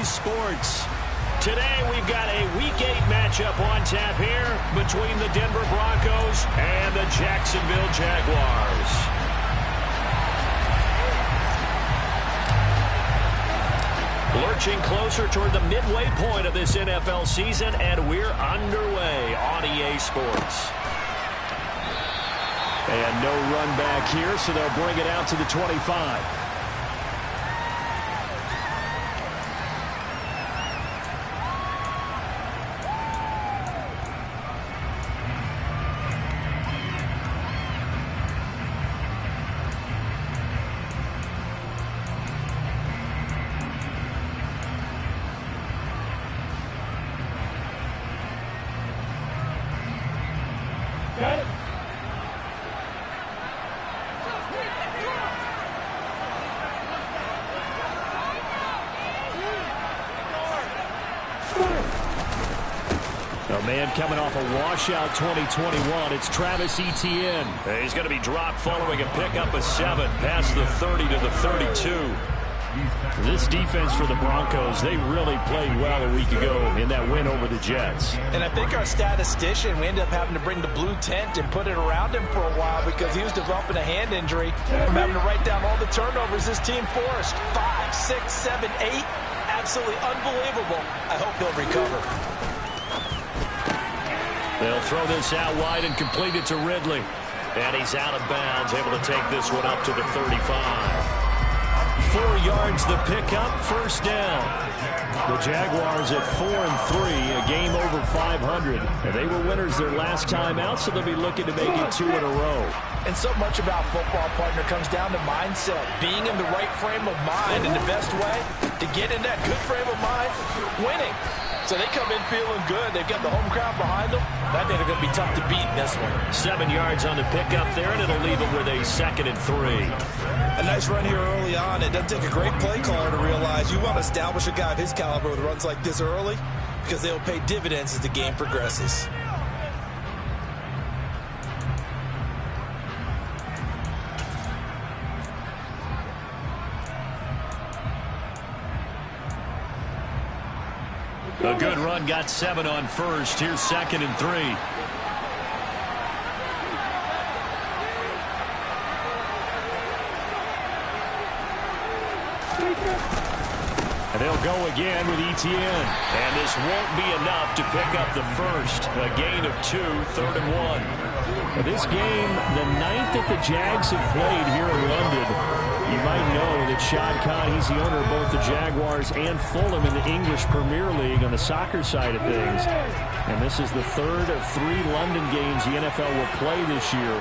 Sports. Today we've got a Week 8 matchup on tap here between the Denver Broncos and the Jacksonville Jaguars. Lurching closer toward the midway point of this NFL season, and we're underway on EA Sports. And no run back here, so they'll bring it out to the 25. A man coming off a washout 2021, it's Travis Etienne. He's going to be dropped following a pickup of 7 past the 30 to the 32. This defense for the Broncos, they really played well a week ago in that win over the Jets. And I think our statistician, we ended up having to bring the blue tent and put it around him for a while because he was developing a hand injury from having to write down all the turnovers this team forced. 5, 6, 7, 8. Absolutely unbelievable. I hope he'll recover. They'll throw this out wide and complete it to Ridley. And he's out of bounds, able to take this one up to the 35. 4 yards the pickup, first down. The Jaguars at 4-3, a game over 500. And they were winners their last time out, so they'll be looking to make it 2 in a row. And so much about football, partner, comes down to mindset. Being in the right frame of mind, and the best way to get in that good frame of mind, winning. So they come in feeling good. They've got the home crowd behind them. I think they're going to be tough to beat in this one. 7 yards on the pickup there, and it'll leave them with a 2nd and 3. A nice run here early on. It doesn't take a great play caller to realize you want to establish a guy of his caliber with runs like this early because they'll pay dividends as the game progresses. A good run, got 7 on first. Here's 2nd and 3. And they'll go again with Etienne. And this won't be enough to pick up the first. A gain of 2, 3rd and 1. Now this game, the 9th that the Jags have played here in London. You might know that Shad Khan, he's the owner of both the Jaguars and Fulham in the English Premier League on the soccer side of things. And this is the 3rd of 3 London games the NFL will play this year.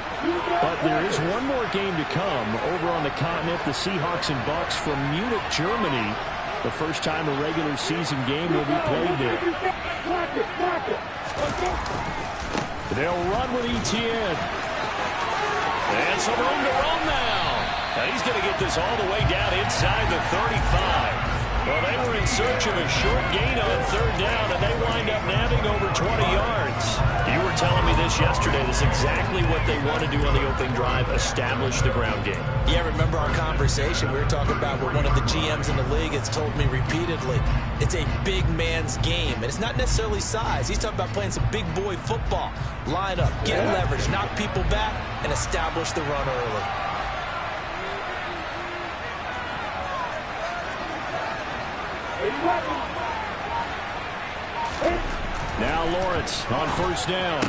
But there is one more game to come over on the continent. The Seahawks and Bucks from Munich, Germany. The first time a regular season game will be played there. They'll run with Etienne. And some room to run now. And he's going to get this all the way down inside the 35. Well, they were in search of a short gain on 3rd down, and they wind up nabbing over 20 yards. You were telling me this yesterday. This is exactly what they want to do on the opening drive, establish the ground game. Yeah, remember our conversation. We were talking about what one of the GMs in the league has told me repeatedly. It's a big man's game, and it's not necessarily size. He's talking about playing some big boy football. Line up, get leverage, knock people back, and establish the run early. Now Lawrence on first down.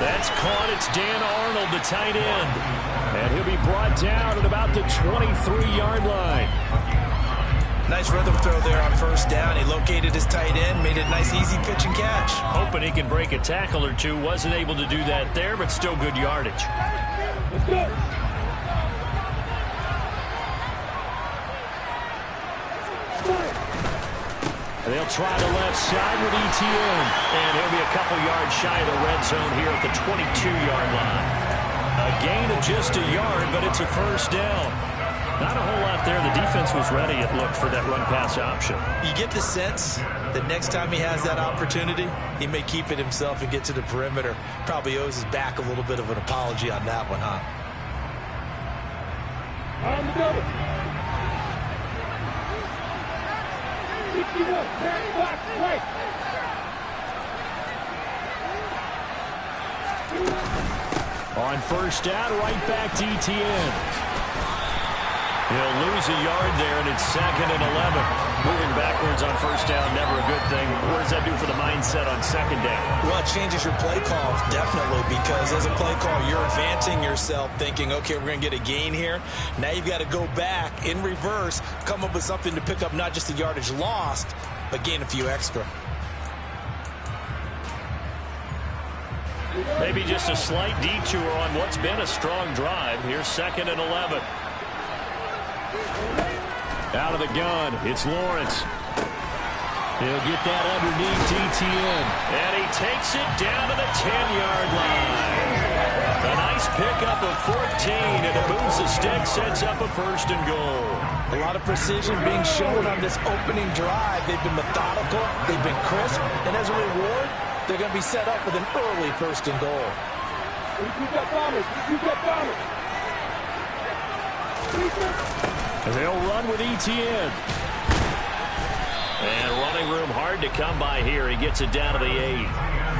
That's caught. It's Dan Arnold, the tight end. And he'll be brought down at about the 23-yard line. Nice rhythm throw there on first down. He located his tight end, made it a nice, easy pitch and catch. Hoping he can break a tackle or two. Wasn't able to do that there, but still good yardage. Let's go. They'll try the left side with Etienne. And he'll be a couple yards shy of the red zone here at the 22-yard line. A gain of just a yard, but it's a first down. Not a whole lot there. The defense was ready, it looked, for that run-pass option. You get the sense that next time he has that opportunity, he may keep it himself and get to the perimeter. Probably owes his back a little bit of an apology on that one, huh? On the double. On first down, right back to ETN. He'll lose a yard there, and it's 2nd and 11. Moving backwards on first down, never a good thing. What does that do for the mindset on second down? Well, it changes your play call, definitely, because as a play call, you're advancing yourself, thinking, okay, we're going to get a gain here. Now you've got to go back in reverse, come up with something to pick up not just the yardage lost, but gain a few extra. Maybe just a slight detour on what's been a strong drive. Here's 2nd and 11. Out of the gun, it's Lawrence. He'll get that underneath ETN. And he takes it down to the 10-yard line. A nice pickup of 14, and it moves the stick, sets up a 1st and goal. A lot of precision being shown on this opening drive. They've been methodical, they've been crisp, and as a reward, they're going to be set up with an early 1st and goal. They'll run with ETN. And running room hard to come by here. He gets it down to the 8.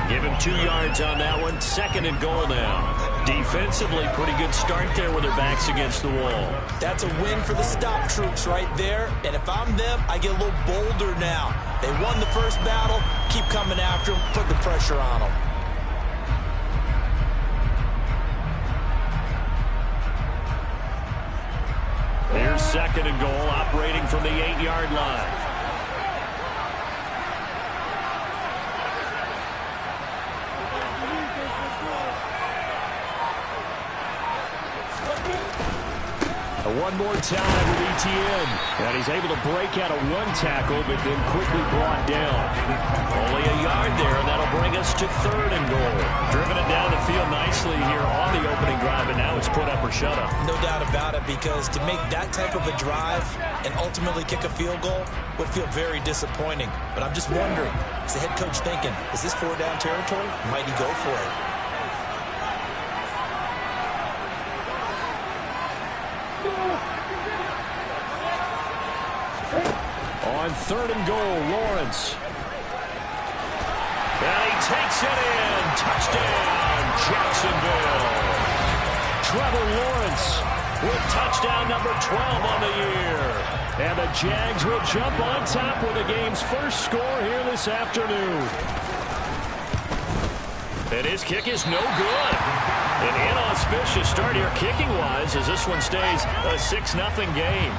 Give him 2 yards on that one. 2nd and goal now. Defensively, pretty good start there with their backs against the wall. That's a win for the stop troops right there. And if I'm them, I get a little bolder now. They won the first battle. Keep coming after them. Put the pressure on them. Here's 2nd and goal, operating from the 8-yard line. One more time with ETN. And he's able to break out of 1 tackle, but then quickly brought down. Only a yard there, and that'll bring us to 3rd and goal. Driven it down the field nicely here on the opening drive, and now it's put up or shut up. No doubt about it, because to make that type of a drive and ultimately kick a field goal would feel very disappointing. But I'm just wondering, is the head coach thinking, is this 4-down territory? Might he go for it? On 3rd and goal, Lawrence. And he takes it in. Touchdown, Jacksonville. Trevor Lawrence with touchdown number 12 on the year. And the Jags will jump on top with the game's first score here this afternoon. And his kick is no good. An inauspicious start here kicking-wise as this one stays a 6-0 game.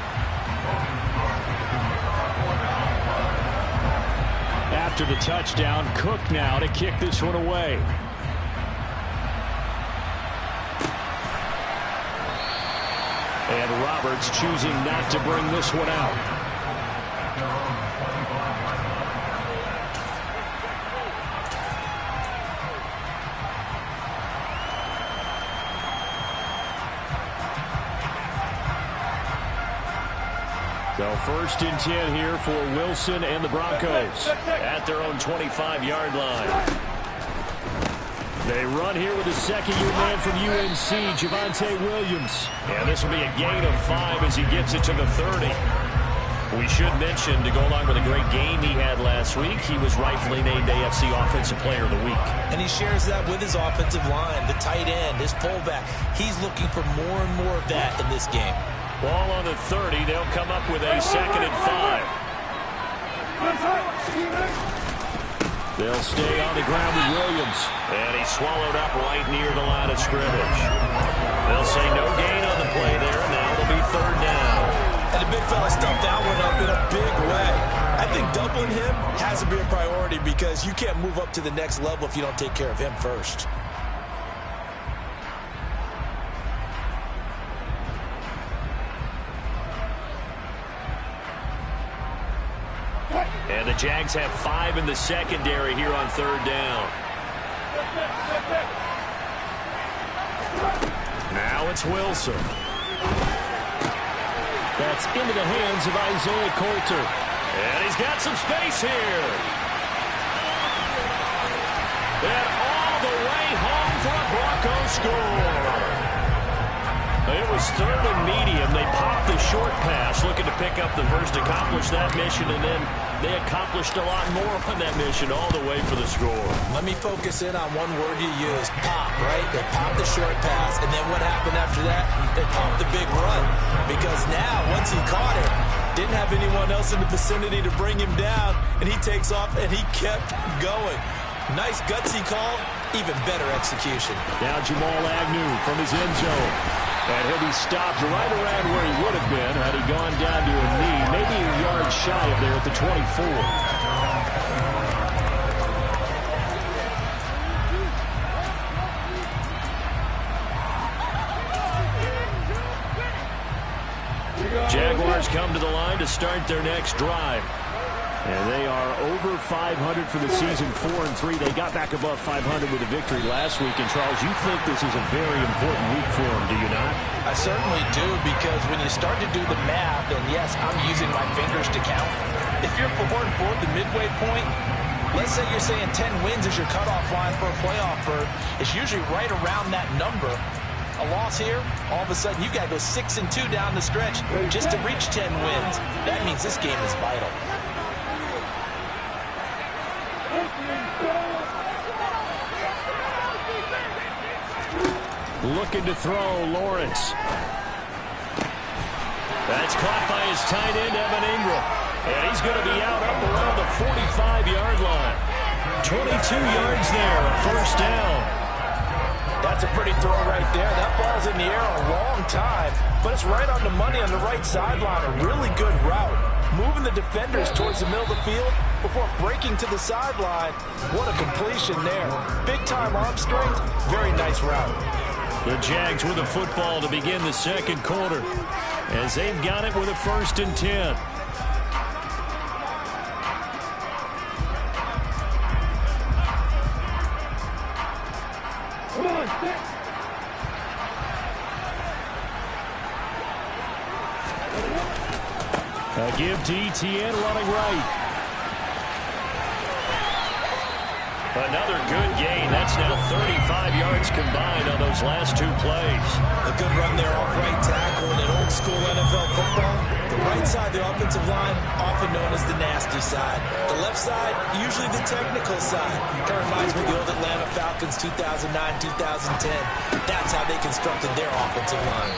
After the touchdown, Cook now to kick this one away. And Roberts choosing not to bring this one out. So 1st and 10 here for Wilson and the Broncos at their own 25-yard line. They run here with a second-year man from UNC, Javonte Williams. And this will be a gain of 5 as he gets it to the 30. We should mention, to go along with a great game he had last week, he was rightfully named AFC Offensive Player of the Week. And he shares that with his offensive line, the tight end, his fullback. He's looking for more and more of that in this game. Ball on the 30. They'll come up with a 2nd and 5. They'll stay on the ground with Williams. And he's swallowed up right near the line of scrimmage. They'll say no gain on the play there. Now it'll be 3rd down. And the big fella stuffed that one up in a big way. I think doubling him has to be a priority because you can't move up to the next level if you don't take care of him first. And the Jags have 5 in the secondary here on 3rd down. Now it's Wilson. That's into the hands of Isaiah Coulter. And he's got some space here. And all the way home for a Bronco score. It was third and medium. They popped the short pass, looking to pick up the first, accomplish that mission, and then they accomplished a lot more on that mission all the way for the score. Let me focus in on one word you used, pop, right? They popped the short pass, and then what happened after that? They popped the big run, because now, once he caught it, didn't have anyone else in the vicinity to bring him down, and he takes off, and he kept going. Nice gutsy call, even better execution. Now Jamal Agnew from his end zone. And he'll be stopped right around where he would have been had he gone down to a knee, maybe a yard shy of there at the 24. Jaguars come to the line to start their next drive. And they are over 500 for the season, 4-3. They got back above 500 with a victory last week. And, Charles, you think this is a very important week for them, do you not? I certainly do, because when you start to do the math, and yes, I'm using my fingers to count. If you're 4-4, the midway point, let's say you're saying 10 wins is your cutoff line for a playoff berth. It's usually right around that number. A loss here, all of a sudden you got to go 6-2 down the stretch just to reach 10 wins. That means this game is vital. Looking to throw, Lawrence. That's caught by his tight end, Evan Ingram. And he's going to be out up around the 45-yard line. 22 yards there, first down. That's a pretty throw right there. That ball's in the air a long time, but it's right on the money on the right sideline. A really good route. Moving the defenders towards the middle of the field before breaking to the sideline. What a completion there. Big-time arm strength. Very nice route. The Jags with the football to begin the second quarter, as they've got it with a 1st and 10. A give to Etienne running right. Another good gain. That's now 35 yards combined on those last two plays. A good run there off right tackle in old school NFL football. The right side, the offensive line, often known as the nasty side. The left side, usually the technical side. Kind of reminds me of the old Atlanta Falcons 2009-2010. That's how they constructed their offensive line.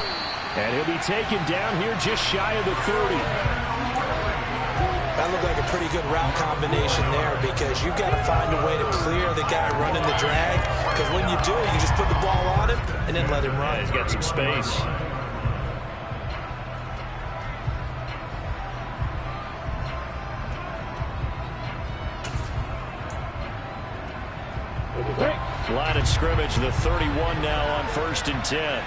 And he'll be taken down here just shy of the 30. That looked like a pretty good route combination there, because you've got to find a way to clear the guy running the drag. Because when you do, you just put the ball on him and then let him run. Yeah, he's got some space. Line of scrimmage, the 31 now on 1st and 10.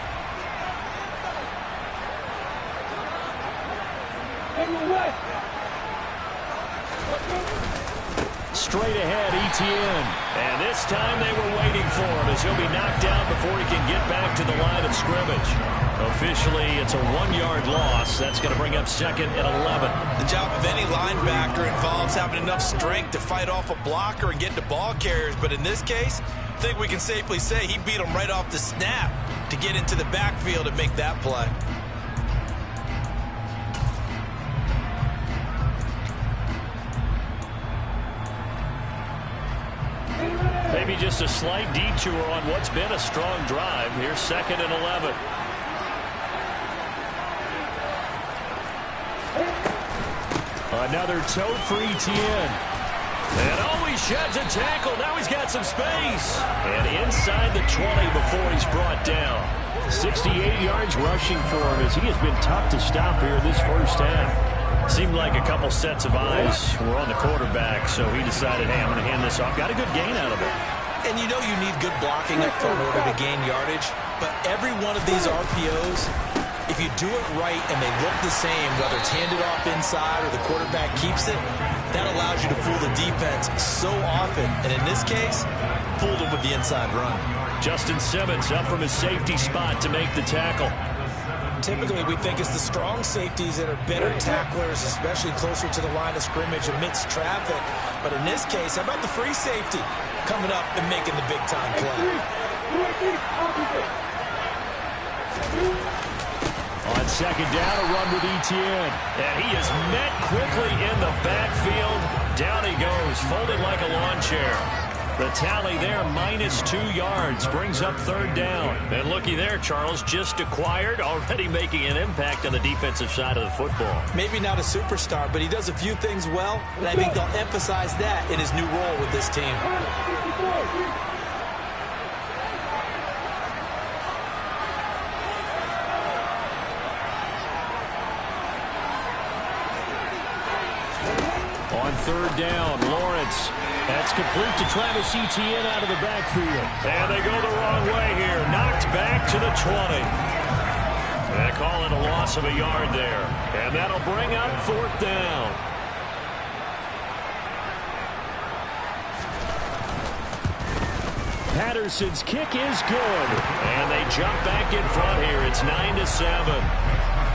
Straight ahead, Etienne. And this time they were waiting for him, as he'll be knocked down before he can get back to the line of scrimmage. Officially, it's a 1-yard loss. That's going to bring up 2nd and 11. The job of any linebacker involves having enough strength to fight off a blocker and get to ball carriers. But in this case, I think we can safely say he beat him right off the snap to get into the backfield and make that play. Maybe just a slight detour on what's been a strong drive. Here's 2nd and 11. Another toe for Etienne. And he sheds a tackle. Now he's got some space. And inside the 20 before he's brought down. 68 yards rushing for him, as he has been tough to stop here this first half. Seemed like a couple sets of eyes were on the quarterback, so he decided, hey, I'm going to hand this off. Got a good gain out of it. And you know you need good blocking up front in order to gain yardage. But every one of these RPOs, if you do it right and they look the same, whether it's handed off inside or the quarterback keeps it, that allows you to fool the defense so often. And in this case, fooled him with the inside run. Justin Simmons up from his safety spot to make the tackle. Typically, we think it's the strong safeties that are better tacklers, especially closer to the line of scrimmage amidst traffic. But in this case, how about the free safety coming up and making the big-time play? On second down, a run with Etienne. And he is met quickly in the backfield. Down he goes, folded like a lawn chair. The tally there, -2 yards, brings up third down. And looky there, Charles, just acquired, already making an impact on the defensive side of the football. Maybe not a superstar, but he does a few things well, and I think they'll emphasize that in his new role with this team. On third down, Lawrence. That's complete to Travis Etienne out of the backfield. And they go the wrong way here. Knocked back to the 20. They call it a loss of a yard there. And that'll bring up fourth down. Patterson's kick is good. And they jump back in front here. It's 9-7.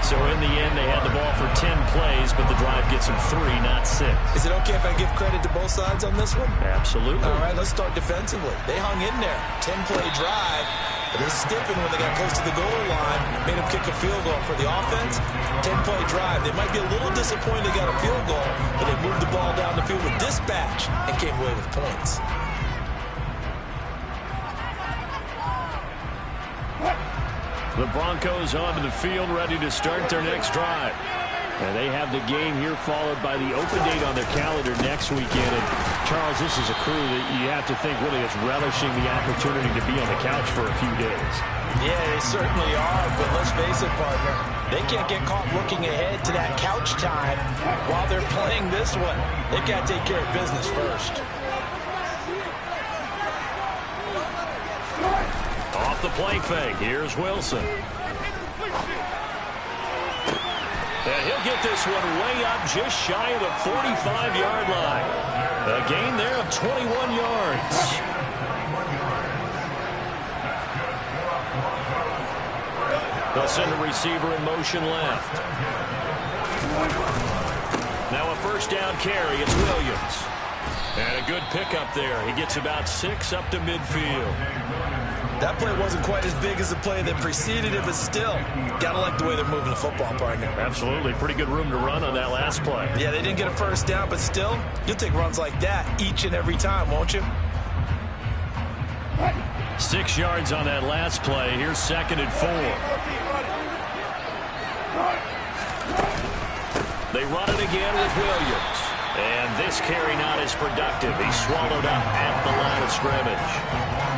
So in the end, they had the ball for 10 plays, but the drive gets them 3, not 6. Is it okay if I give credit to both sides on this one? Absolutely. All right, let's start defensively. They hung in there. 10-play drive. But they stiffened when they got close to the goal line. Made them kick a field goal for the offense. 10-play drive. They might be a little disappointed they got a field goal, but they moved the ball down the field with dispatch and came away with points. The Broncos onto the field, ready to start their next drive. And they have the game here followed by the open date on their calendar next weekend. And Charles, this is a crew that you have to think really is relishing the opportunity to be on the couch for a few days. Yeah, they certainly are, but let's face it, partner. They can't get caught looking ahead to that couch time while they're playing this one. They've got to take care of business first. Off the play fake, here's Wilson. And he'll get this one way up just shy of the 45-yard line. A gain there of 21 yards. They'll send a receiver in motion left. Now a first down carry, it's Williams. And a good pickup there. He gets about 6 up to midfield. That play wasn't quite as big as the play that preceded it, but still, got to like the way they're moving the football, partner. Absolutely. Pretty good room to run on that last play. Yeah, they didn't get a first down, but still, you'll take runs like that each and every time, won't you? 6 yards on that last play. Here's 2nd and 4. They run it again with Williams. And this carry not as productive. He's swallowed up at the line of scrimmage.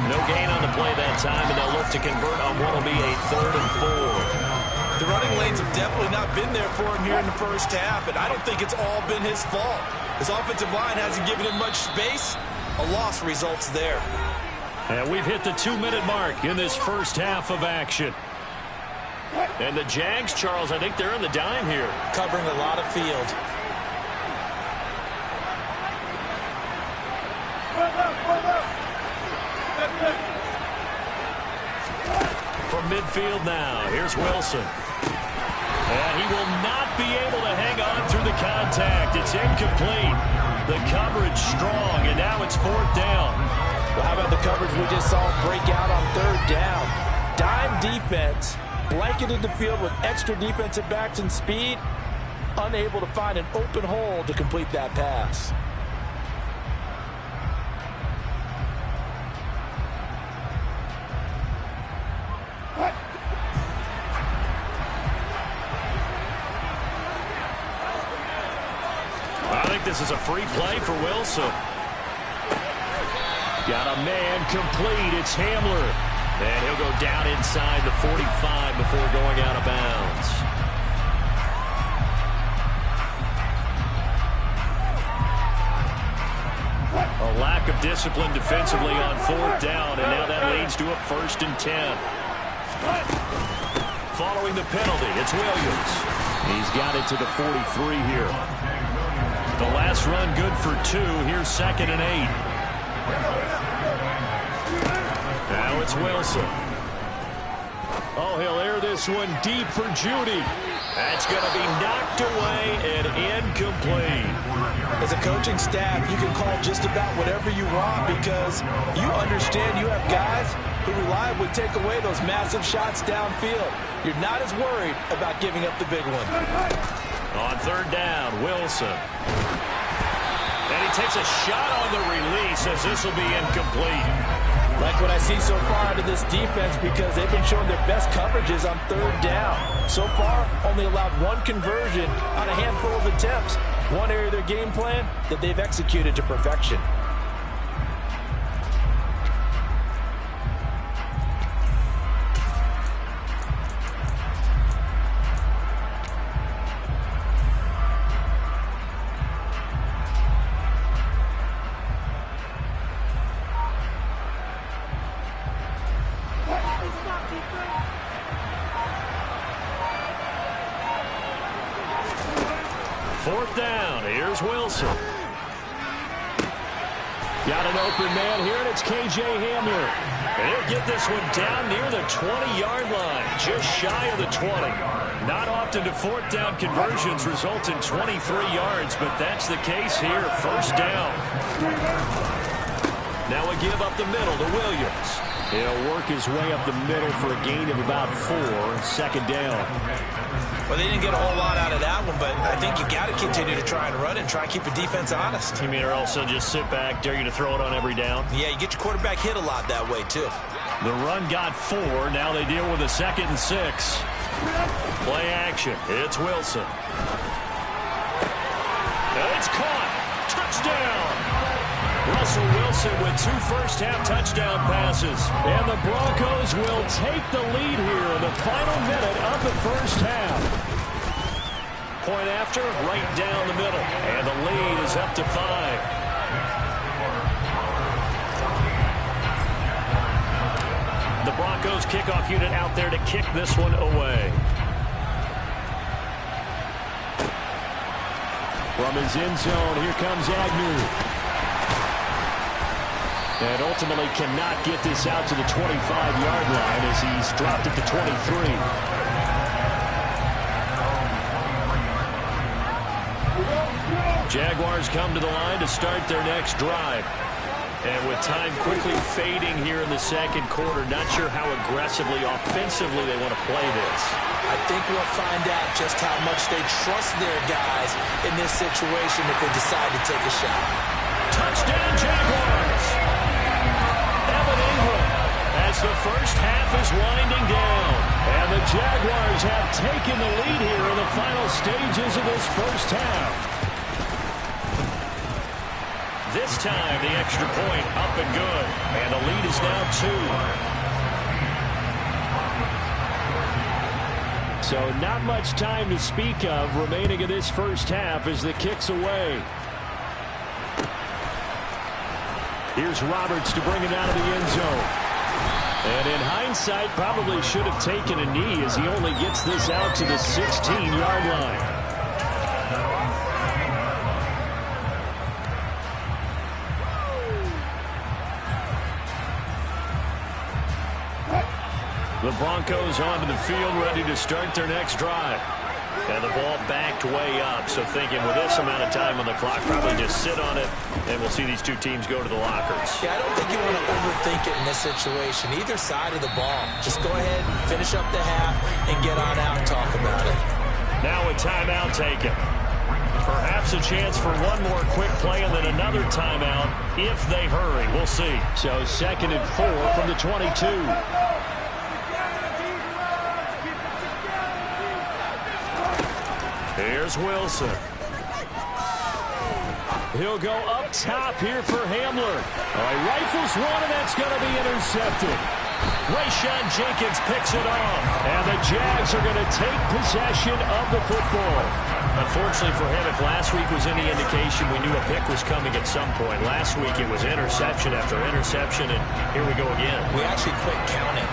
No gain on the play that time, and they'll look to convert on what will be a 3rd and 4. The running lanes have definitely not been there for him here in the first half, and I don't think it's all been his fault. His offensive line hasn't given him much space. A loss results there. And we've hit the 2-minute mark in this first half of action. And the Jags, Charles, I think they're on the dime here. Covering a lot of field. From midfield now, here's Wilson. And he will not be able to hang on through the contact. It's incomplete. The coverage strong, and now it's 4th down. Well, how about the coverage we just saw break out on 3rd down? Dime defense, blanketed the field with extra defensive backs and speed, unable to find an open hole to complete that pass. I think this is a free play for Wilson. Got a man complete. It's Hamler. And he'll go down inside the 45 before going out of bounds. A lack of discipline defensively on 4th down, and now that leads to a 1st and 10. Following the penalty, it's Williams. He's got it to the 43 here. The last run good for 2. Here's 2nd and 8. Now it's Wilson. Oh, he'll air this one deep for Judy. That's going to be knocked away and incomplete. As a coaching staff, you can call just about whatever you want because you understand you have guys who reliably take away those massive shots downfield. You're not as worried about giving up the big one. On third down, Wilson. And he takes a shot on the release as this will be incomplete. Like what I see so far out of this defense because they've been showing their best coverages on third down. So far, only allowed one conversion on a handful of attempts. One area of their game plan that they've executed to perfection. Fourth down, here's Wilson. Got an open man here, and it's K.J. Hamler. And he'll get this one down near the 20-yard line, just shy of the 20. Not often do fourth down conversions result in 23 yards, but that's the case here. First down. Now a give up the middle to Williams. He'll work his way up the middle for a gain of about 4. Second down. Well, they didn't get a whole lot out of that one, but I think you got to continue to try and run and try and keep the defense honest. You mean or also just sit back, dare you to throw it on every down? Yeah, you get your quarterback hit a lot that way, too. The run got 4. Now they deal with a 2nd and 6. Play action. It's Wilson. It's caught. Touchdown. Russell Wilson with 2 first-half touchdown passes. And the Broncos will take the lead here in the final minute of the first half. Point after, right down the middle. And the lead is up to 5. The Broncos kickoff unit out there to kick this one away. From his end zone, here comes Agnew. And ultimately cannot get this out to the 25-yard line as he's dropped at the 23. Jaguars come to the line to start their next drive. And with time quickly fading here in the second quarter, not sure how aggressively, offensively they want to play this. I think we'll find out just how much they trust their guys in this situation if they decide to take a shot. Touchdown, Jaguars! Evan Ingram as the first half is winding down. And the Jaguars have taken the lead here in the final stages of this first half. This time, the extra point up and good. And the lead is now 2. So not much time to speak of remaining in this first half as the kick's away. Here's Roberts to bring it out of the end zone. And in hindsight, probably should have taken a knee as he only gets this out to the 16-yard line. The Broncos onto the field, ready to start their next drive. And the ball backed way up, so thinking with this amount of time on the clock, probably just sit on it, and we'll see these two teams go to the lockers. Yeah, I don't think you want to overthink it in this situation. Either side of the ball. Just go ahead, finish up the half, and get on out and talk about it. Now a timeout taken. Perhaps a chance for one more quick play and then another timeout if they hurry. We'll see. So 2nd and 4 from the 22. Here's Wilson. He'll go up top here for Hamler. All right, rifles one, and that's going to be intercepted. Rayshawn Jenkins picks it off, and the Jags are going to take possession of the football. Unfortunately for him, if last week was any indication, we knew a pick was coming at some point. Last week it was interception after interception, and here we go again. We actually quit counting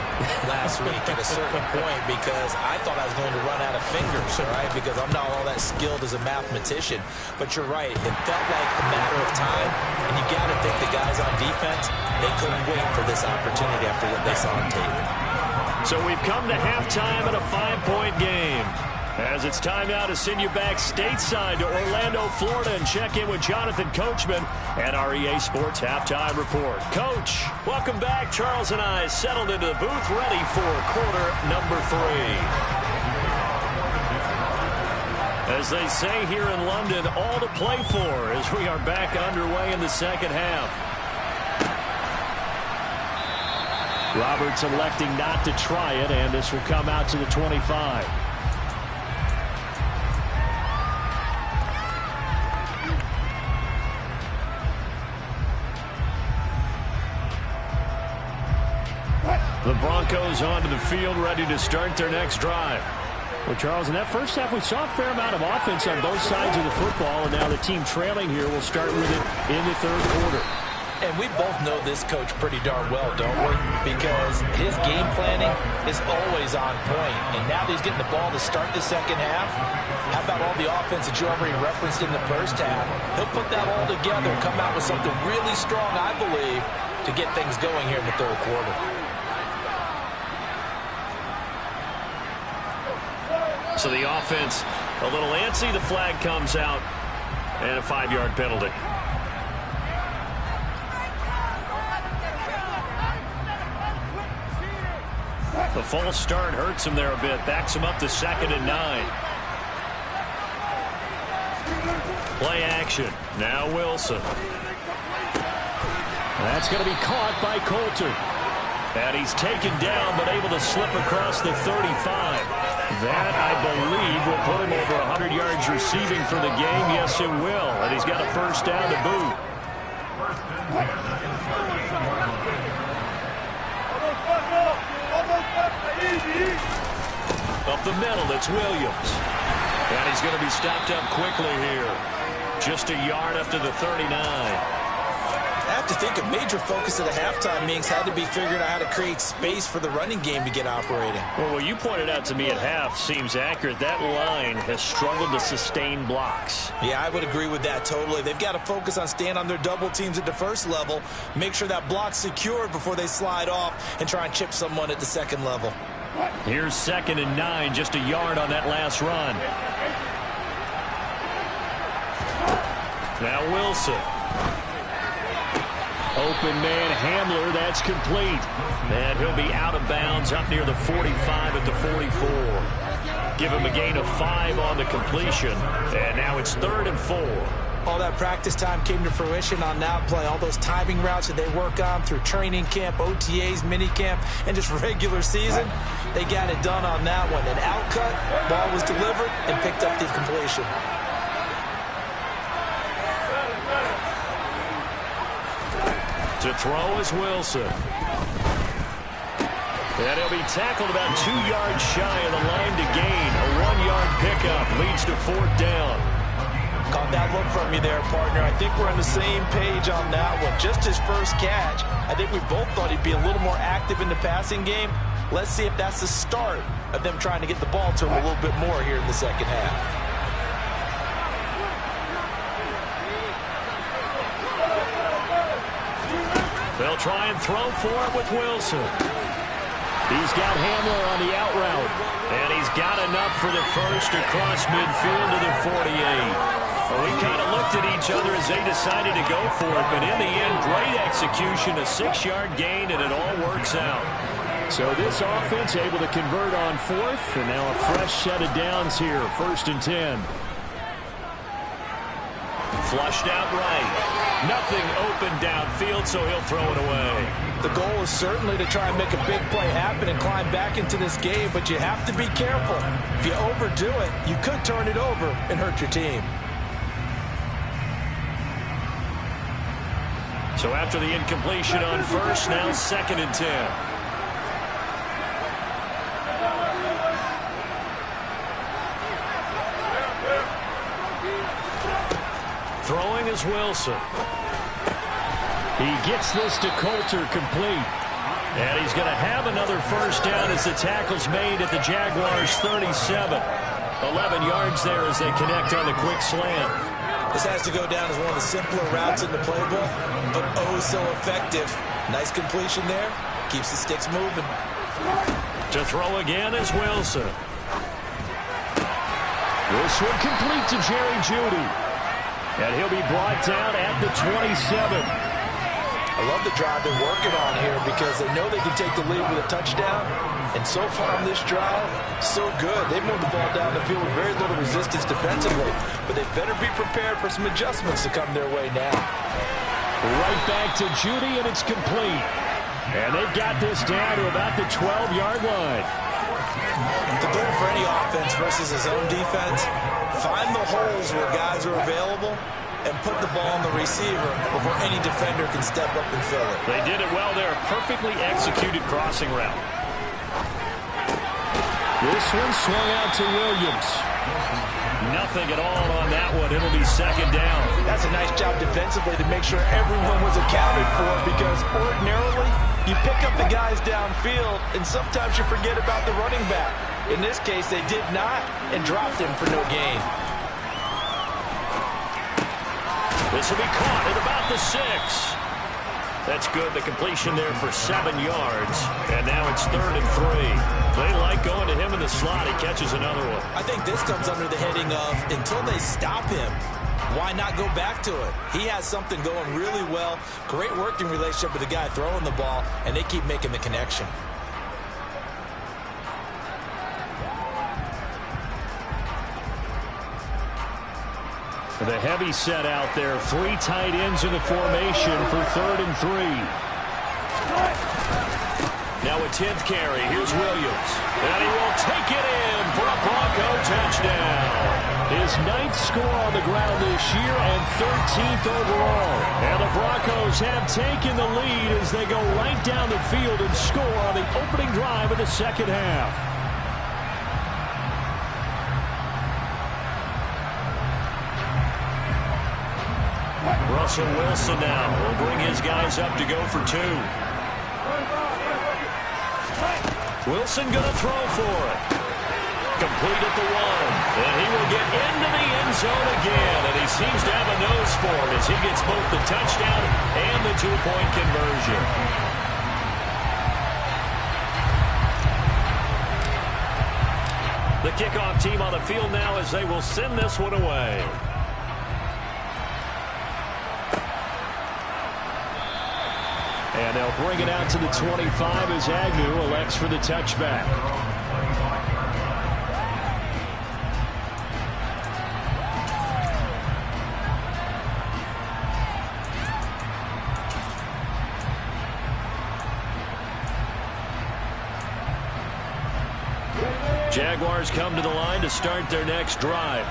last week at a certain point because I thought I was going to run out of fingers, all right, because I'm not all that skilled as a mathematician. But you're right. It felt like a matter of time, and you got to think the guys on defense, they couldn't wait for this opportunity after what they saw on tape. So we've come to halftime in a 5-point game. As it's time now to send you back stateside to Orlando, Florida, and check in with Jonathan Coachman at our EA Sports Halftime Report. Coach, welcome back. Charles and I settled into the booth, ready for quarter number 3. As they say here in London, all to play for as we are back underway in the second half. Roberts electing not to try it, and this will come out to the 25. The Broncos onto the field, ready to start their next drive. Well, Charles, in that first half, we saw a fair amount of offense on both sides of the football, and now the team trailing here will start with it in the third quarter. And we both know this coach pretty darn well, don't we? Because his game planning is always on point. And now that he's getting the ball to start the second half, how about all the offense that you already referenced in the first half? He'll put that all together and come out with something really strong, I believe, to get things going here in the third quarter. So the offense a little antsy. The flag comes out and a 5-yard penalty. The false start hurts him there a bit. Backs him up to 2nd and 9. Play action. Now Wilson. That's going to be caught by Coulter. And he's taken down but able to slip across the 35. That, I believe, will put him over 100 yards receiving for the game. Yes, it will. And he's got a first down to boot. Up the middle, it's Williams. And he's going to be stopped up quickly here. Just a yard up to the 39. I have to think a major focus of the halftime meetings had to be figuring out how to create space for the running game to get operating. Well, what you pointed out to me at half seems accurate. That line has struggled to sustain blocks. Yeah, I would agree with that totally. They've got to focus on staying on their double teams at the first level, make sure that block's secured before they slide off and try and chip someone at the second level. Here's 2nd and 9, just a yard on that last run. Now Wilson. Open man Hamler, that's complete. And he'll be out of bounds up near the 45 at the 44. Give him a gain of 5 on the completion. And now it's 3rd and 4. All that practice time came to fruition on that play. All those timing routes that they work on through training camp, OTAs, minicamp, and just regular season, they got it done on that one. An outcut, ball was delivered, and picked up the completion. To throw is Wilson. And he'll be tackled about 2 yards shy of the line to gain. A 1-yard pickup leads to 4th down. Caught that look from you there, partner. I think we're on the same page on that one. Just his first catch. I think we both thought he'd be a little more active in the passing game. Let's see if that's the start of them trying to get the ball to him a little bit more here in the second half. They'll try and throw for it with Wilson. He's got Hamler on the out route. And he's got enough for the first across midfield to the 48. Well, we kind of looked at each other as they decided to go for it. But in the end, great execution, a 6-yard gain, and it all works out. So this offense able to convert on 4th. And now a fresh set of downs here, 1st and 10. Flushed out right. Nothing open downfield, so he'll throw it away. The goal is certainly to try and make a big play happen and climb back into this game, but you have to be careful. If you overdo it, you could turn it over and hurt your team. So after the incompletion on 1st, now 2nd and 10. Throwing is Wilson. He gets this to Coulter complete. And he's going to have another first down as the tackle's made at the Jaguars' 37. 11 yards there as they connect on the quick slant. This has to go down as one of the simpler routes in the playbook, but oh so effective. Nice completion there. Keeps the sticks moving. To throw again is Wilson. This one complete to Jerry Jeudy. And he'll be brought down at the 27. I love the drive they're working on here because they know they can take the lead with a touchdown. And so far on this drive, so good. They moved the ball down the field with very little resistance defensively. But they better be prepared for some adjustments to come their way now. Right back to Jeudy, and it's complete. And they've got this down to about the 12-yard line. The goal for any offense versus his own defense, find the holes where guys are available and put the ball on the receiver before any defender can step up and fill it. They did it well there. Perfectly executed crossing route. This one swung out to Williams. Nothing at all on that one. It'll be second down. That's a nice job defensively to make sure everyone was accounted for, because ordinarily you pick up the guys downfield and sometimes you forget about the running back. In this case, they did not and dropped him for no gain. This will be caught at about the 6. That's good. The completion there for 7 yards. And now it's 3rd and 3. They like going to him in the slot. He catches another one. I think this comes under the heading of, until they stop him, why not go back to it? He has something going really well. Great working relationship with the guy throwing the ball, and they keep making the connection. The heavy set out there. 3 tight ends in the formation for 3rd and 3. Now a 10th carry. Here's Williams. And he will take it in for a Bronco touchdown. His 9th score on the ground this year and 13th overall. And the Broncos have taken the lead as they go right down the field and score on the opening drive of the second half. Russell Wilson now will bring his guys up to go for 2. Wilson going to throw for it. Complete at the 1. And he will get into the end zone again. And he seems to have a nose for it as he gets both the touchdown and the 2-point conversion. The kickoff team on the field now as they will send this one away. And they'll bring it out to the 25 as Agnew elects for the touchback. Jaguars come to the line to start their next drive.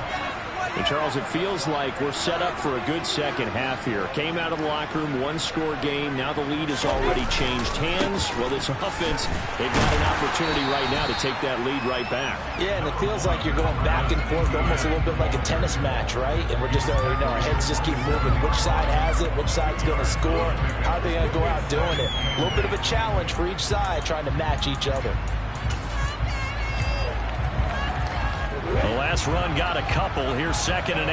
And Charles, it feels like we're set up for a good second half here. Came out of the locker room, 1-score game. Now the lead has already changed hands. Well, this offense, they've got an opportunity right now to take that lead right back. Yeah, and it feels like you're going back and forth, almost a little bit like a tennis match, right? And we're just, our heads just keep moving. Which side has it? Which side's going to score? How are they going to go out doing it? A little bit of a challenge for each side, trying to match each other. The last run got a couple. Here's 2nd and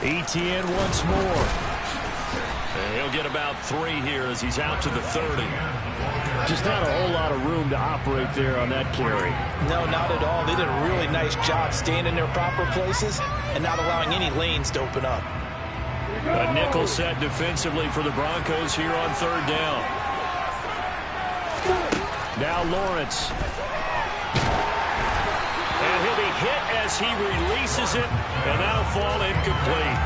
8. Etienne once more. And he'll get about 3 here as he's out to the 30. Just not a whole lot of room to operate there on that carry. No, not at all. They did a really nice job staying in their proper places and not allowing any lanes to open up. A nickel set defensively for the Broncos here on 3rd down. Now Lawrence. And he'll be hit as he releases it, and that'll fall incomplete.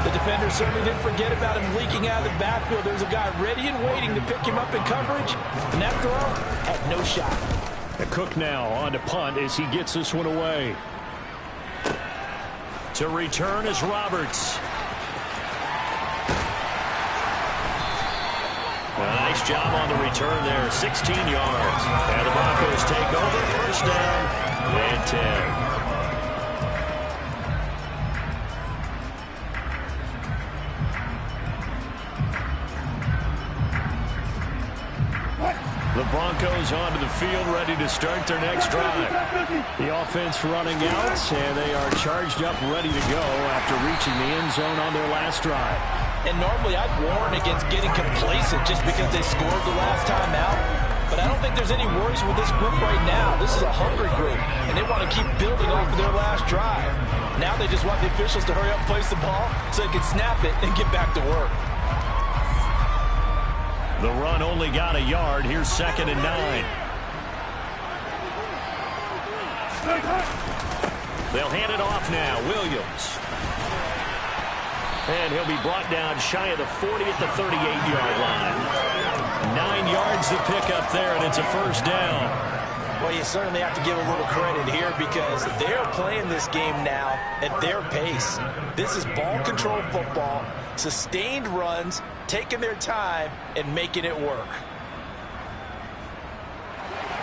The defender certainly didn't forget about him leaking out of the backfield. There's a guy ready and waiting to pick him up in coverage, and that throw had no shot. And Cook now on to punt as he gets this one away. To return is Roberts. Nice job on the return there, 16 yards. And the Broncos take over, 1st down and 10. The Broncos onto the field, ready to start their next drive. The offense running out, and they are charged up, ready to go after reaching the end zone on their last drive. And normally I'd warn against getting complacent just because they scored the last time out. but I don't think there's any worries with this group right now. This is a hungry group, and they want to keep building off of their last drive. Now they just want the officials to hurry up and place the ball so they can snap it and get back to work. The run only got a yard. Here's 2nd and 9. They'll hand it off now. Williams. And he'll be brought down shy of the 40 at the 38-yard line. 9 yards to pick up there, and it's a first down. Well, you certainly have to give a little credit here because they're playing this game now at their pace. This is ball control football, sustained runs, taking their time, and making it work.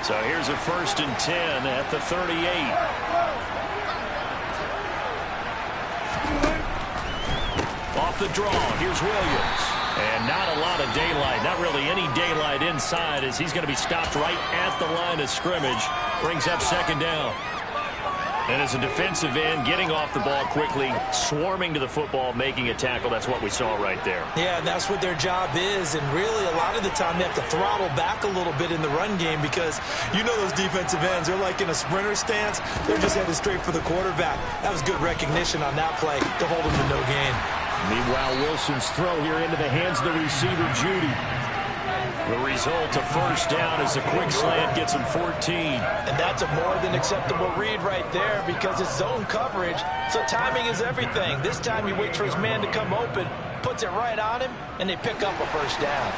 So here's a 1st and 10 at the 38. Off the draw, here's Williams. And not a lot of daylight, not really any daylight inside as he's going to be stopped right at the line of scrimmage. Brings up 2nd down. And as a defensive end, getting off the ball quickly, swarming to the football, making a tackle, that's what we saw right there. Yeah, and that's what their job is, and really a lot of the time they have to throttle back a little bit in the run game because you know those defensive ends, they're like in a sprinter stance. They're just headed straight for the quarterback. That was good recognition on that play to hold them to no gain. Meanwhile, Wilson's throw here into the hands of the receiver, Judy. The result, a first down as a quick slant gets him 14. And that's a more than acceptable read right there because it's zone coverage, so timing is everything. This time he waits for his man to come open, puts it right on him, and they pick up a first down.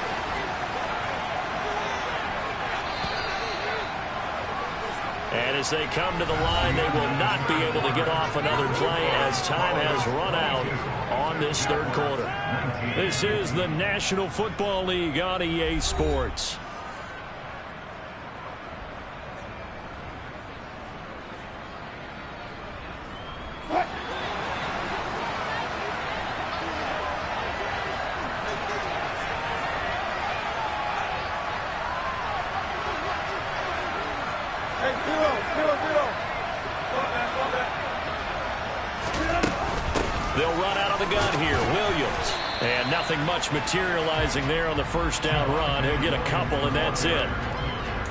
And as they come to the line, they will not be able to get off another play as time has run out on this 3rd quarter. This is the National Football League on EA Sports. They'll run out of the gun here. Williams. And nothing much materializing there on the first down run. He'll get a couple, and that's it.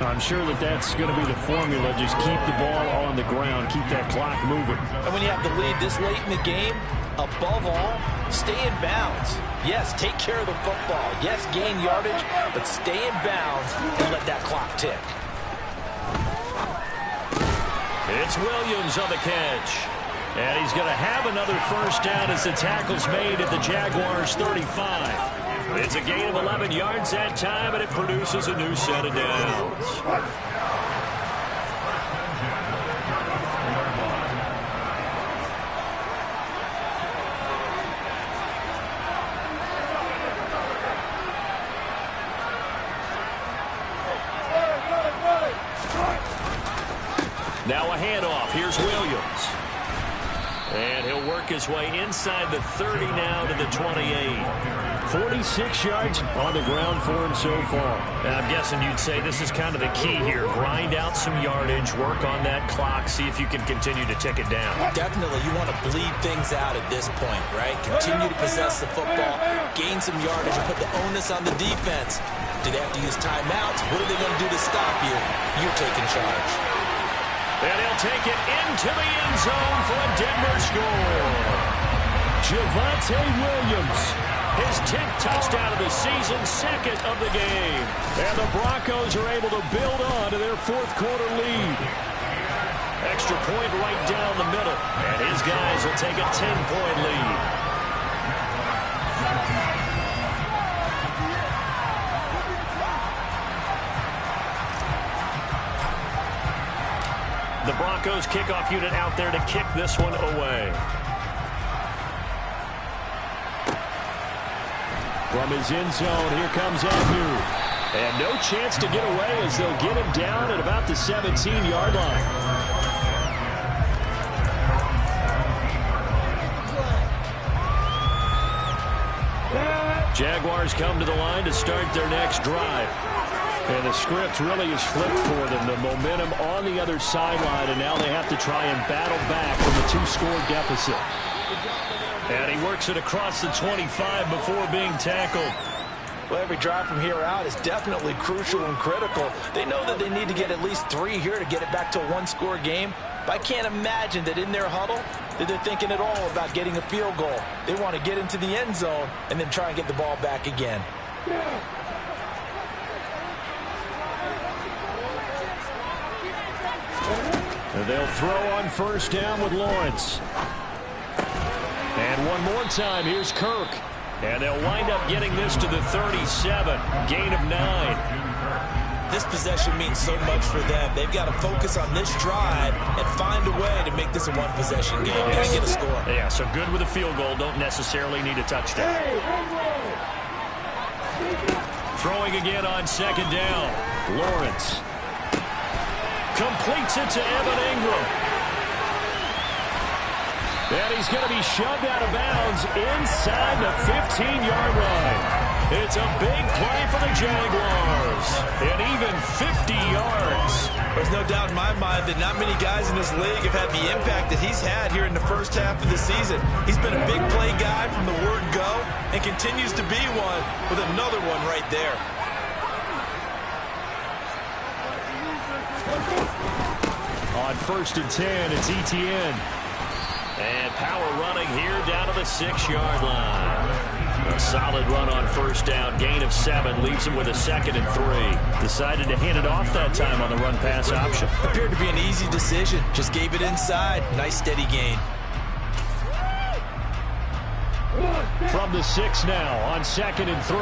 I'm sure that that's going to be the formula. Just keep the ball on the ground. Keep that clock moving. And when you have the lead this late in the game, above all, stay in bounds. Yes, take care of the football. Yes, gain yardage, but stay in bounds and let that clock tick. It's Williams on the catch. And he's going to have another first down as the tackle's made at the Jaguars' 35. It's a gain of 11 yards that time, and it produces a new set of downs. Now a handoff. Here's Williams. And he'll work his way inside the 30 now to the 28. 46 yards on the ground for him so far. And I'm guessing you'd say this is kind of the key here. Grind out some yardage, work on that clock, see if you can continue to tick it down. Definitely, you want to bleed things out at this point, right? Continue to possess the football, gain some yardage, and put the onus on the defense. Do they have to use timeouts? What are they going to do to stop you? You're taking charge. And he'll take it into the end zone for a Denver score. Javonte Williams, his 10th touchdown of the season, 2nd of the game. And the Broncos are able to build on to their 4th quarter lead. Extra point right down the middle. And his guys will take a 10-point lead. The Broncos kickoff unit out there to kick this one away. From his end zone, here comes Agnew. And no chance to get away as they'll get him down at about the 17-yard line. Jaguars come to the line to start their next drive. And the script really is flipped for them. The momentum on the other sideline, and now they have to try and battle back from a 2-score deficit. And he works it across the 25 before being tackled. Well, every drive from here out is definitely crucial and critical. They know that they need to get at least 3 here to get it back to a one-score game. But I can't imagine that in their huddle that they're thinking at all about getting a field goal. They want to get into the end zone and then try and get the ball back again. They'll throw on first down with Lawrence. And one more time, here's Kirk. And they'll wind up getting this to the 37, gain of 9. This possession means so much for them. They've got to focus on this drive and find a way to make this a one-possession game. Got to get a score. Yeah, so good with a field goal. Don't necessarily need a touchdown. Throwing again on second down. Lawrence completes it to Evan Ingram. And he's going to be shoved out of bounds inside the 15-yard line. It's a big play for the Jaguars. And even 50 yards. There's no doubt in my mind that not many guys in this league have had the impact that he's had here in the first half of the season. He's been a big play guy from the word go and continues to be one with another one right there. On first and 10, it's Etienne. And power running here down to the 6-yard line. A solid run on first down. Gain of 7 leaves him with a 2nd and 3. Decided to hand it off that time on the run-pass option. Appeared to be an easy decision. Just gave it inside. Nice steady gain. From the 6 now on 2nd and 3.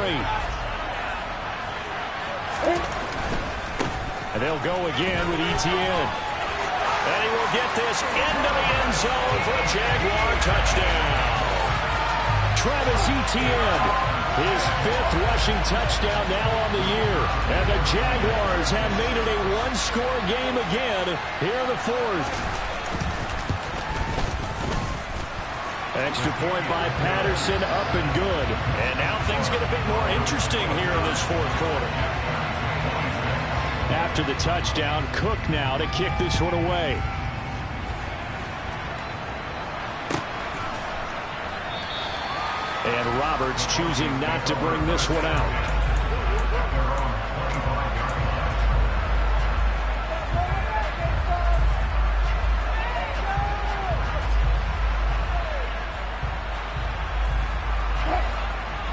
And they'll go again with Etienne. And he will get this into the end zone for a Jaguar touchdown. Travis Etienne, his 5th rushing touchdown now on the year. And the Jaguars have made it a one-score game again here in the 4th. Extra point by Patterson, up and good. And now things get a bit more interesting here in this 4th quarter. After the touchdown, Cook now to kick this one away. And Roberts choosing not to bring this one out.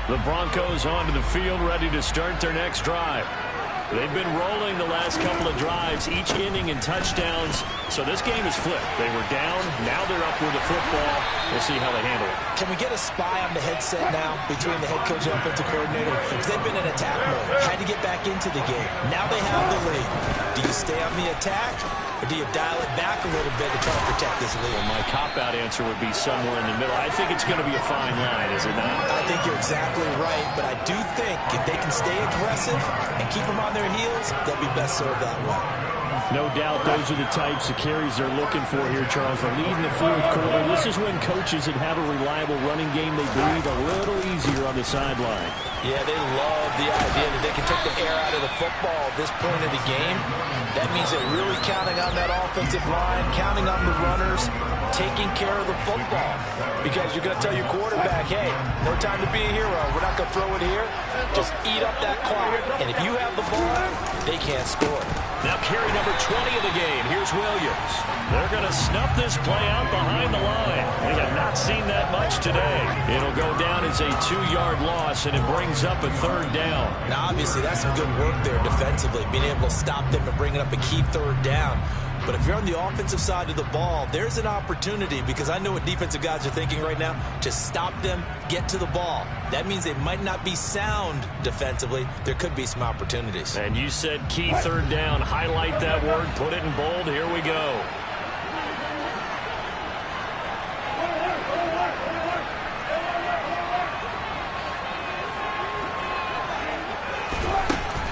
The Broncos onto the field, ready to start their next drive. They've been rolling the last couple of drives, each inning in touchdowns. So this game is flipped. They were down, now they're up with the football. We'll see how they handle it. Can we get a spy on the headset now between the head coach and offensive coordinator? Because they've been in attack mode, had to get back into the game. Now they have the lead. Do you stay on the attack, or do you dial it back a little bit to try to protect this lead? Well, my cop-out answer would be somewhere in the middle. I think it's going to be a fine line, is it not? I think you're exactly right, but I do think if they can stay aggressive and keep them on their heels, they'll be best served that way. No doubt those are the types of carries they're looking for here, Charles. The lead in the 4th quarter. This is when coaches that have a reliable running game, they breathe a little easier on the sideline. Yeah, they love the idea that they can take the air out of the football at this point of the game. That means they're really counting on that offensive line, counting on the runners, taking care of the football. Because you're going to tell your quarterback, hey, no time to be a hero. We're not going to throw it here. Just eat up that clock. And if you have the ball, they can't score. Now carry number 20 of the game. Here's Williams. They're going to snuff this play out behind the line. We have not seen that much today. It'll go down as a 2-yard loss, and it brings up a 3rd down. Now, obviously, that's some good work there defensively, being able to stop them and bringing up a key 3rd down. But if you're on the offensive side of the ball, there's an opportunity, because I know what defensive guys are thinking right now. Just stop them, get to the ball. That means they might not be sound defensively. There could be some opportunities. And you said key 3rd down. Highlight that word, put it in bold. Here we go.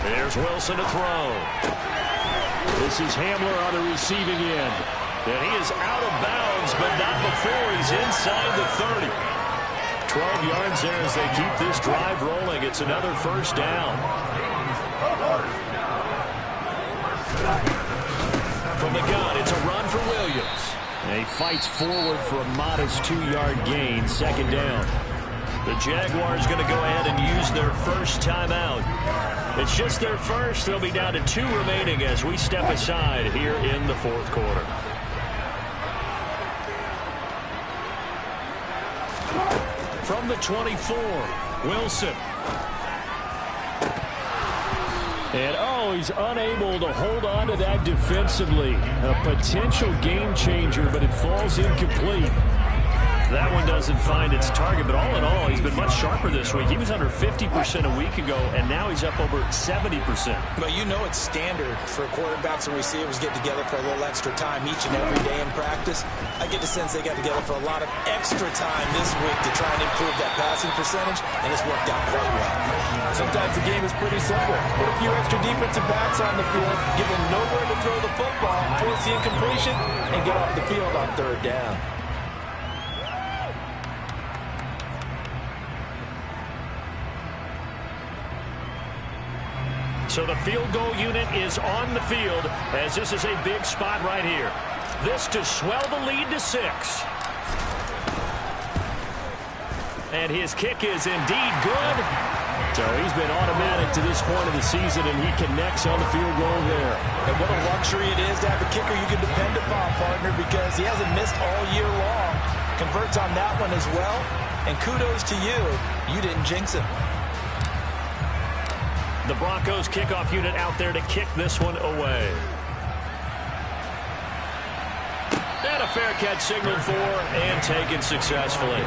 There's Wilson to throw. This is Hamler on the receiving end. And he is out of bounds, but not before he's inside the 30. 12 yards there as they keep this drive rolling. It's another 1st down. From the gun, it's a run for Williams. And he fights forward for a modest 2-yard gain, 2nd down. The Jaguars going to go ahead and use their first timeout. It's just their first. They'll be down to 2 remaining as we step aside here in the fourth quarter. From the 24, Wilson. And, oh, he's unable to hold on to that defensively. A potential game changer, but it falls incomplete. That one doesn't find its target, but all in all, he's been much sharper this week. He was under 50% a week ago, and now he's up over 70%. But you know it's standard for quarterbacks and receivers get together for a little extra time each and every day in practice. I get the sense they got together for a lot of extra time this week to try and improve that passing percentage, and it's worked out quite well. Sometimes the game is pretty simple. Put a few extra defensive backs on the field, give them nowhere to throw the football, force the incompletion, and get off the field on third down. So the field goal unit is on the field as this is a big spot right here. This to swell the lead to 6. And his kick is indeed good. So he's been automatic to this point of the season, and he connects on the field goal there. And what a luxury it is to have a kicker you can depend upon, partner, because he hasn't missed all year long. Converts on that one as well. And kudos to you. You didn't jinx him. The Broncos kickoff unit out there to kick this one away. And a fair catch signaled for and taken successfully.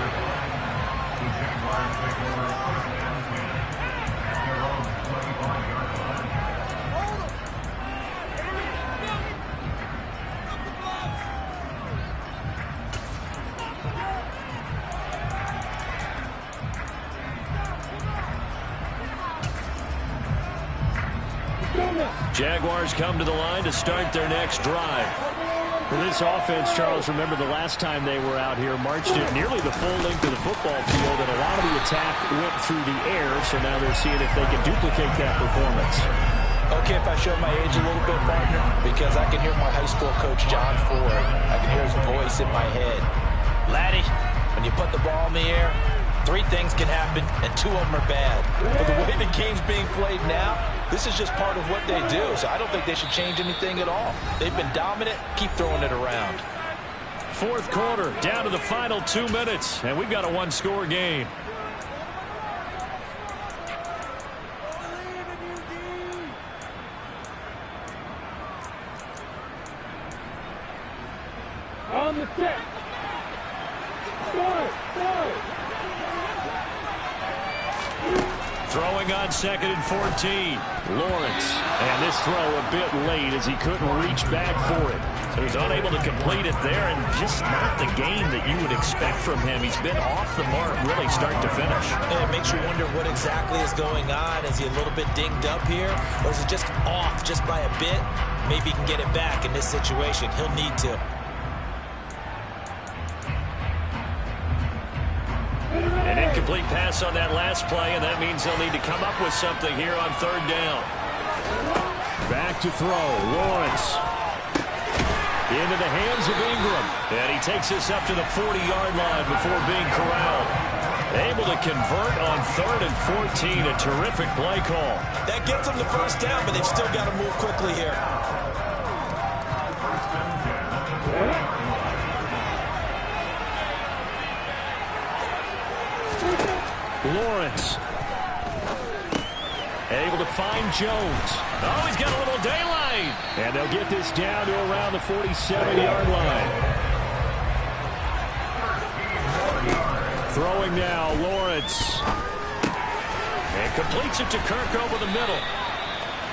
Jaguars come to the line to start their next drive. For this offense, Charles, remember the last time they were out here, marched it nearly the full length of the football field, and a lot of the attack went through the air, so now they're seeing if they can duplicate that performance. Okay, if I show my age a little bit, partner, because I can hear my high school coach, John Ford. I can hear his voice in my head. Laddie, when you put the ball in the air, 3 things can happen, and 2 of them are bad. But the way the game's being played now, this is just part of what they do, so I don't think they should change anything at all. They've been dominant. Keep throwing it around. Fourth quarter, down to the final 2 minutes, and we've got a 1-score game. On the set. Start. Throwing on 2nd and 14. Lawrence. And this throw a bit late as he couldn't reach back for it. So he's unable to complete it there, and just not the game that you would expect from him. He's been off the mark really start to finish. And it makes you wonder what exactly is going on. Is he a little bit dinged up here, or is it just off just by a bit? Maybe he can get it back in this situation. He'll need to. An incomplete pass on that last play, and that means they'll need to come up with something here on third down. Back to throw. Lawrence. Into the hands of Ingram. And he takes this up to the 40-yard line before being corralled. Able to convert on 3rd and 14. A terrific play call. That gets them the first down, but they've still got to move quickly here. Lawrence. Able to find Jones. Oh, he's got a little daylight. And they'll get this down to around the 47-yard line. Throwing now, Lawrence. And completes it to Kirk over the middle.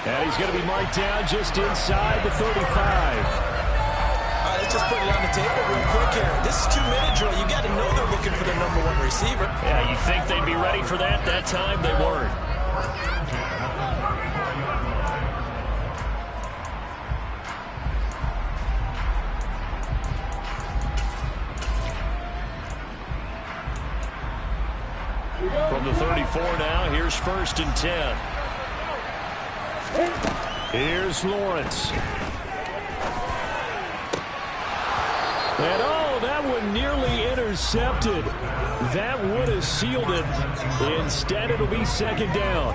And he's going to be marked down just inside the 35. Let's just put it on the table real quick here. This is 2-minute drill. You got to know they're looking for the number 1 receiver. Yeah, you think they'd be ready for that? That time they weren't. From the 34 now, here's 1st and 10. Here's Lawrence. And, oh, that one nearly intercepted. That would have sealed it. Instead, it'll be second down.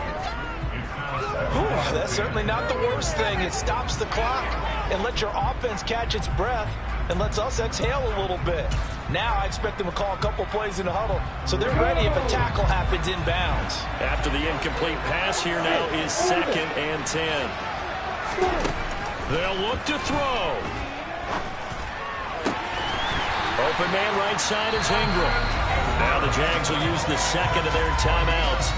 Ooh, that's certainly not the worst thing. It stops the clock and lets your offense catch its breath and lets us exhale a little bit. Now I expect them to call a couple plays in the huddle, so they're ready if a tackle happens inbounds. After the incomplete pass, here now is 2nd and 10. They'll look to throw. Open man right side is Ingram. Now the Jags will use the second of their timeouts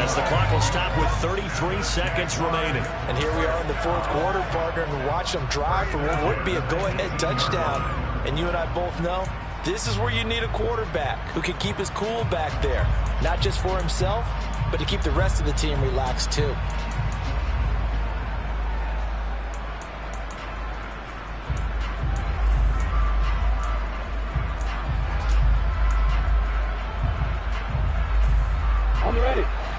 as the clock will stop with 33 seconds remaining. And here we are in the 4th quarter, partner, and watch them drive for what would be a go-ahead touchdown. And you and I both know this is where you need a quarterback who can keep his cool back there, not just for himself, but to keep the rest of the team relaxed too.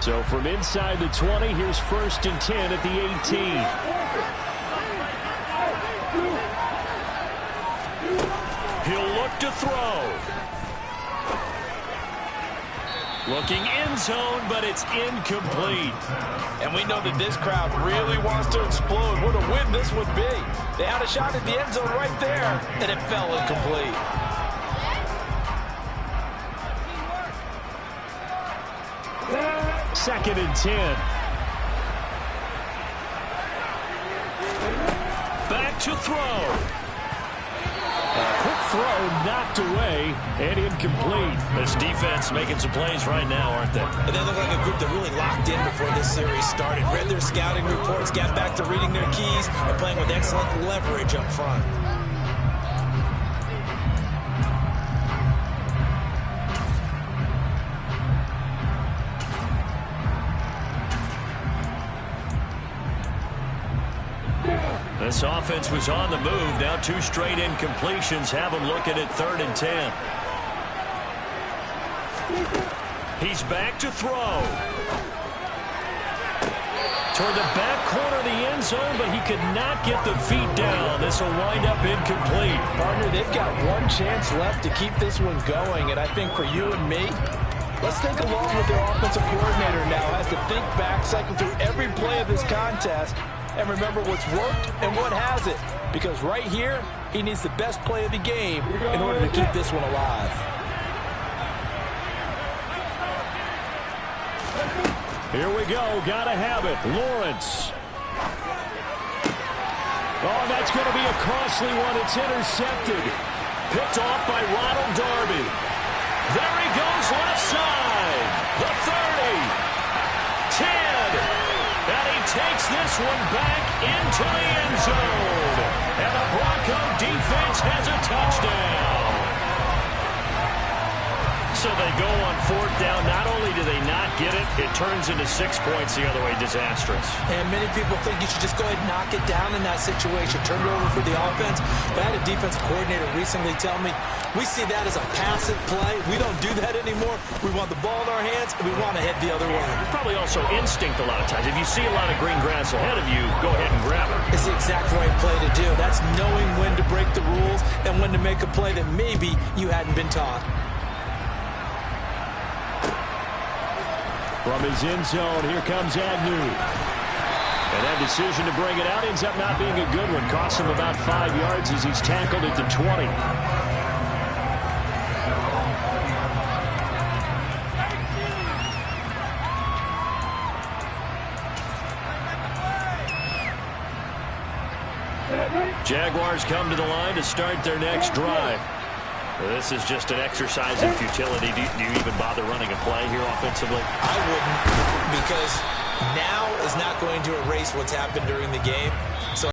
So from inside the 20, here's 1st and 10 at the 18. He'll look to throw. Looking end zone, but it's incomplete. And we know that this crowd really wants to explode. What a win this would be. They had a shot at the end zone right there, and it fell incomplete. Second and 10. Back to throw. A quick throw knocked away and incomplete. This defense making some plays right now, aren't they? And they look like a group that really locked in before this series started. Read their scouting reports, got back to reading their keys, and playing with excellent leverage up front. This offense was on the move. Now 2 straight incompletions have them looking at 3rd and 10. He's back to throw. Toward the back corner of the end zone, but he could not get the feet down. This will wind up incomplete. Partner, they've got one chance left to keep this one going, and I think for you and me, let's think along with their offensive coordinator now. Has to think back, cycle through every play of this contest, and remember what's worked and what hasn't. Because right here, he needs the best play of the game in order to keep this one alive. Here we go. Gotta have it. Lawrence. Oh, that's going to be a costly one. It's intercepted. Picked off by Ronald Darby. There he goes left side. The 30. 10. And he takes this one back into the end zone. And the Bronco defense has a touchdown. So they go on 4th down. Not only do they not get it, it turns into 6 points the other way. Disastrous. And many people think you should just go ahead and knock it down in that situation. Turn it over for the offense. But I had a defensive coordinator recently tell me, we see that as a passive play. We don't do that anymore. We want the ball in our hands, and we want to head the other way. It's probably also instinct a lot of times. If you see a lot of green grass ahead of you, go ahead and grab it. It's the exact right play to do. That's knowing when to break the rules and when to make a play that maybe you hadn't been taught. From his end zone, here comes Agnew. And that decision to bring it out ends up not being a good one. Costs him about 5 yards as he's tackled at the 20. Jaguars come to the line to start their next drive. This is just an exercise in futility. Do you even bother running a play here offensively? I wouldn't, because now is not going to erase what's happened during the game.